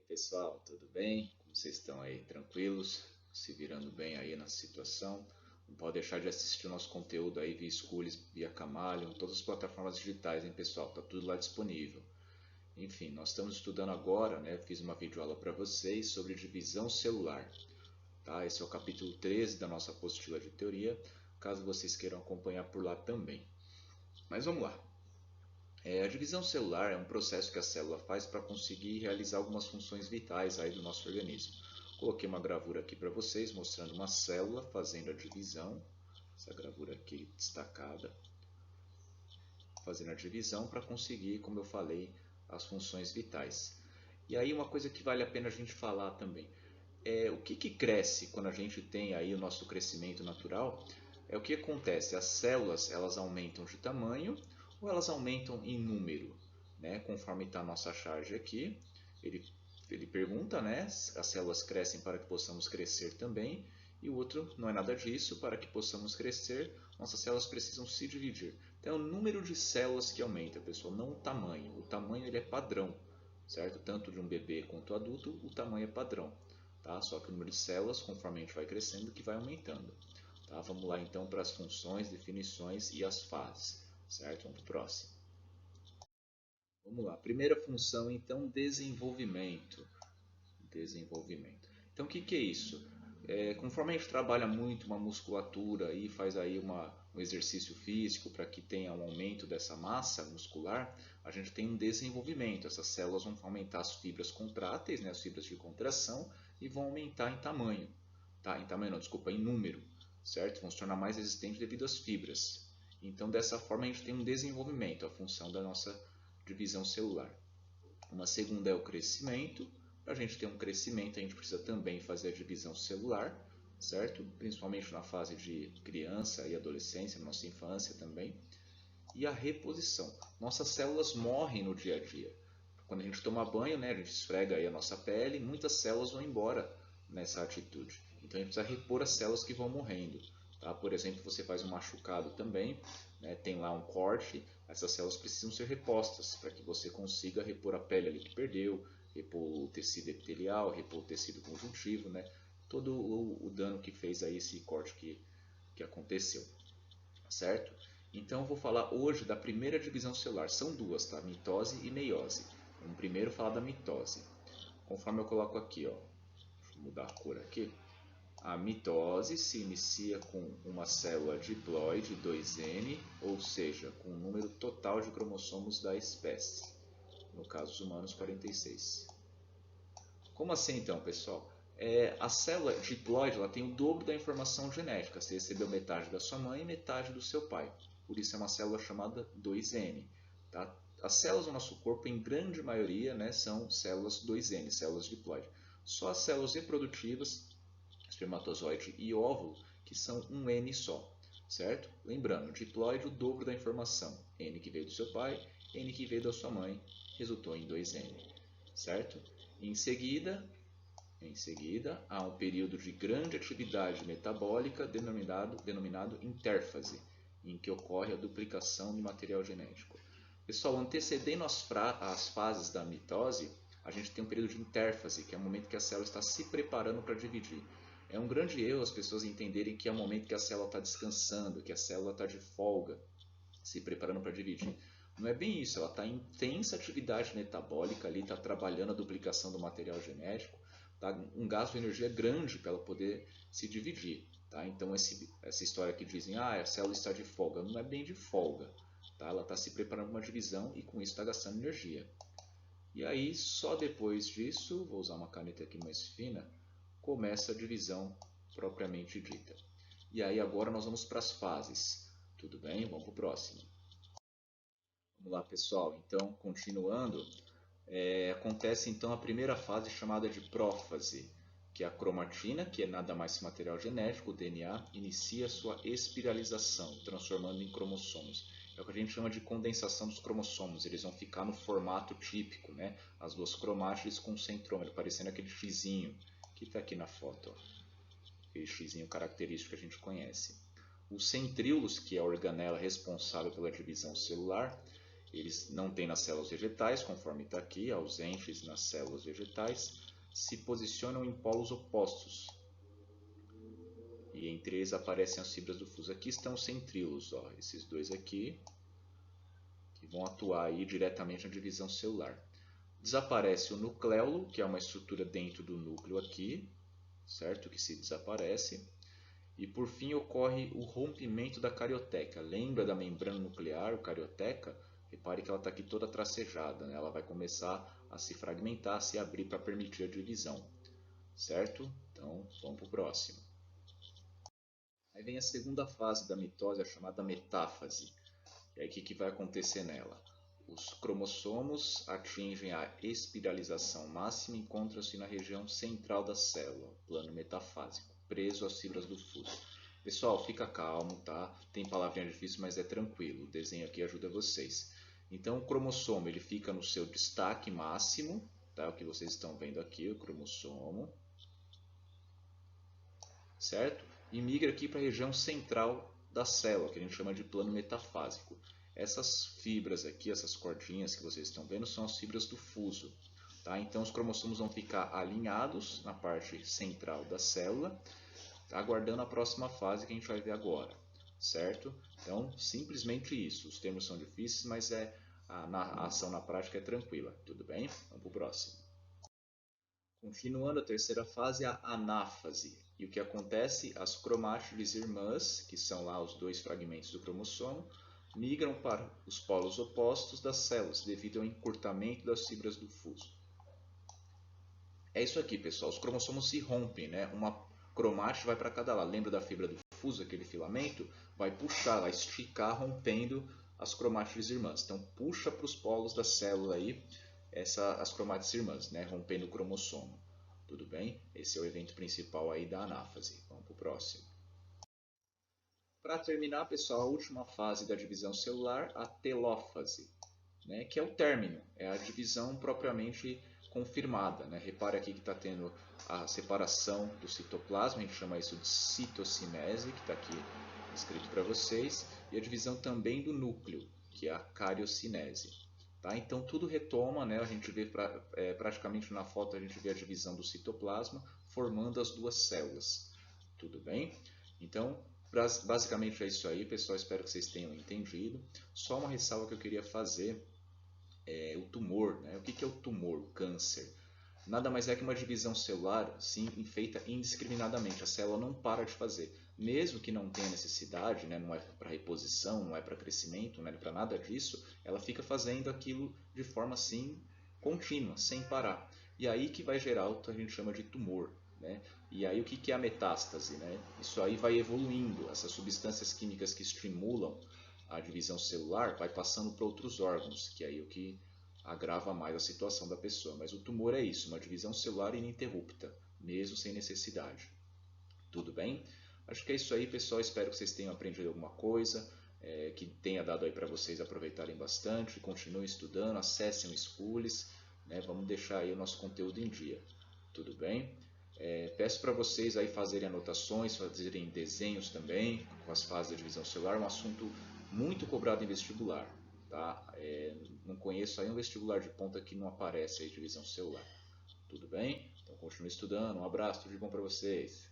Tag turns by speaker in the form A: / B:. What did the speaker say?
A: Pessoal, tudo bem? Como vocês estão aí? Tranquilos? Se virando bem aí na situação? Não pode deixar de assistir o nosso conteúdo aí via Schools, via Camalion, todas as plataformas digitais, hein, pessoal? Tá tudo lá disponível. Enfim, nós estamos estudando agora, né? Fiz uma videoaula para vocês sobre divisão celular, tá? Esse é o capítulo 13 da nossa apostila de teoria, caso vocês queiram acompanhar por lá também. Mas vamos lá. A divisão celular é um processo que a célula faz para conseguir realizar algumas funções vitais aí do nosso organismo. Coloquei uma gravura aqui para vocês mostrando uma célula fazendo a divisão, essa gravura aqui destacada, fazendo a divisão para conseguir, como eu falei, as funções vitais. E aí uma coisa que vale a pena a gente falar também é o que cresce quando a gente tem aí o nosso crescimento natural. É o que acontece, as células elas aumentam de tamanho ou elas aumentam em número, né? Conforme está a nossa charge aqui, ele, ele pergunta, né? As células crescem para que possamos crescer também, e o outro não é nada disso, para que possamos crescer, nossas células precisam se dividir. Então é o número de células que aumenta, pessoal, não o tamanho. O tamanho ele é padrão, certo? Tanto de um bebê quanto adulto, o tamanho é padrão. Tá? Só que o número de células, conforme a gente vai crescendo, que vai aumentando. Tá? Vamos lá então para as funções, definições e as fases. Certo? Vamos para o próximo. Vamos lá. Primeira função, então, desenvolvimento. Desenvolvimento. Então, o que é isso? Conforme a gente trabalha muito uma musculatura e faz aí um exercício físico para que tenha um aumento dessa massa muscular, a gente tem um desenvolvimento. Essas células vão aumentar as fibras contráteis, né, as fibras de contração, e vão aumentar em tamanho. Tá? Em tamanho não, desculpa, em número. Certo? Vão se tornar mais resistentes devido às fibras. Então, dessa forma, a gente tem um desenvolvimento, a função da nossa divisão celular. Uma segunda é o crescimento. Para a gente ter um crescimento, a gente precisa também fazer a divisão celular, certo? Principalmente na fase de criança e adolescência, na nossa infância também. E a reposição. Nossas células morrem no dia a dia. Quando a gente toma banho, né, a gente esfrega aí a nossa pele, muitas células vão embora nessa atitude. Então a gente precisa repor as células que vão morrendo. Tá? Por exemplo, você faz um machucado também, né, tem lá um corte, essas células precisam ser repostas para que você consiga repor a pele ali que perdeu, repor o tecido epitelial, repor o tecido conjuntivo, né, todo o dano que fez aí esse corte que aconteceu, certo? Então eu vou falar hoje da primeira divisão celular, são duas, tá? Mitose e meiose. Vamos primeiro falar da mitose. Conforme eu coloco aqui, ó, deixa eu mudar a cor aqui. A mitose se inicia com uma célula diploide 2N, ou seja, com o número total de cromossomos da espécie. No caso dos humanos, 46. Como assim então, pessoal? A célula diploide ela tem o dobro da informação genética. Você recebeu metade da sua mãe e metade do seu pai. Por isso é uma célula chamada 2N. Tá? As células do nosso corpo, em grande maioria, né, são células 2N, células diploide. Só as células reprodutivas, espermatozoide e óvulo, que são um N só. Certo? Lembrando, diploide o dobro da informação. N que veio do seu pai, N que veio da sua mãe, resultou em 2N. Certo? Em seguida, há um período de grande atividade metabólica denominado intérfase, em que ocorre a duplicação de material genético. Pessoal, antecedendo as fases da mitose, a gente tem um período de intérfase, que é o momento que a célula está se preparando para dividir. É um grande erro as pessoas entenderem que é o momento que a célula está descansando, que a célula está de folga, se preparando para dividir. Não é bem isso, ela está em intensa atividade metabólica ali, está trabalhando a duplicação do material genético, tá? Um gasto de energia grande para ela poder se dividir. Tá? Então essa história que dizem, a célula está de folga, não é bem de folga. Tá? Ela está se preparando para uma divisão e com isso está gastando energia. E aí, só depois disso, vou usar uma caneta aqui mais fina, começa a divisão propriamente dita. E aí agora nós vamos para as fases. Tudo bem? Vamos para o próximo. Vamos lá, pessoal. Então, continuando, acontece então a primeira fase chamada de prófase, que é a cromatina, que é nada mais que material genético, o DNA, inicia sua espiralização, transformando em cromossomos. É o que a gente chama de condensação dos cromossomos. Eles vão ficar no formato típico, né? As duas cromátides com centrômero, parecendo aquele xizinho que está aqui na foto. Ó. Aquele xizinho característico que a gente conhece. Os centríolos, que é a organela responsável pela divisão celular, eles não têm nas células vegetais, conforme está aqui, ausentes nas células vegetais, se posicionam em polos opostos. E entre eles aparecem as fibras do fuso. Aqui estão os centríolos, ó, esses dois aqui, que vão atuar aí diretamente na divisão celular. Desaparece o nucleolo, que é uma estrutura dentro do núcleo aqui, certo? Que se desaparece. E por fim ocorre o rompimento da carioteca. Lembra da membrana nuclear, o carioteca? Repare que ela está aqui toda tracejada, né? Ela vai começar a se fragmentar, a se abrir para permitir a divisão, certo? Então vamos para o próximo. Aí vem a segunda fase da mitose, a chamada metáfase. E aí o que vai acontecer nela? Os cromossomos atingem a espiralização máxima e encontram-se na região central da célula, plano metafásico, preso às fibras do fuso. Pessoal, fica calmo, tá? Tem palavrinha difícil, mas é tranquilo. O desenho aqui ajuda vocês. Então, o cromossomo ele fica no seu destaque máximo, tá? O que vocês estão vendo aqui, o cromossomo, certo? E migra aqui para a região central da célula, que a gente chama de plano metafásico. Essas fibras aqui, essas cordinhas que vocês estão vendo, são as fibras do fuso. Tá? Então os cromossomos vão ficar alinhados na parte central da célula, aguardando a próxima fase que a gente vai ver agora. Certo? Então, simplesmente isso. Os termos são difíceis, mas a ação na prática é tranquila. Tudo bem? Vamos para o próximo. Continuando a terceira fase, a anáfase. E o que acontece? As cromátides irmãs, que são lá os dois fragmentos do cromossomo, migram para os polos opostos das células, devido ao encurtamento das fibras do fuso. É isso aqui, pessoal. Os cromossomos se rompem, né? Uma cromátide vai para cada lado. Lembra da fibra do fuso, aquele filamento? Vai puxar, vai esticar, rompendo as cromátides irmãs. Então, puxa para os polos da célula aí as cromátides irmãs, né? Rompendo o cromossomo. Tudo bem? Esse é o evento principal aí da anáfase. Vamos para o próximo. Para terminar, pessoal, a última fase da divisão celular, a telófase, né? Que é o término, é a divisão propriamente confirmada, né? Repare aqui que está tendo a separação do citoplasma, a gente chama isso de citocinese, que está aqui escrito para vocês, e a divisão também do núcleo, que é a cariocinese. Tá? Então tudo retoma, né? A gente vê praticamente na foto a gente vê a divisão do citoplasma formando as duas células. Tudo bem? Então basicamente é isso aí, pessoal. Espero que vocês tenham entendido. Só uma ressalva que eu queria fazer é o tumor. Né? O que é o tumor? O câncer. Nada mais é que uma divisão celular feita indiscriminadamente. A célula não para de fazer. Mesmo que não tenha necessidade, né? Não é para reposição, não é para crescimento, não é para nada disso, ela fica fazendo aquilo de forma assim contínua, sem parar. E aí que vai gerar o que a gente chama de tumor. Né? E aí o que é a metástase? Né? Isso aí vai evoluindo. Essas substâncias químicas que estimulam a divisão celular vai passando para outros órgãos, que aí é o que agrava mais a situação da pessoa. Mas o tumor é isso, uma divisão celular ininterrupta, mesmo sem necessidade. Tudo bem? Acho que é isso aí, pessoal. Espero que vocês tenham aprendido alguma coisa, que tenha dado aí para vocês aproveitarem bastante. Continuem estudando, acessem o Schools, né? Vamos deixar aí o nosso conteúdo em dia. Tudo bem? Peço para vocês aí fazerem anotações, fazerem desenhos também com as fases da divisão celular, um assunto muito cobrado em vestibular. Tá? Não conheço aí um vestibular de ponta que não aparece aí divisão celular. Tudo bem? Então continue estudando. Um abraço, tudo de bom para vocês.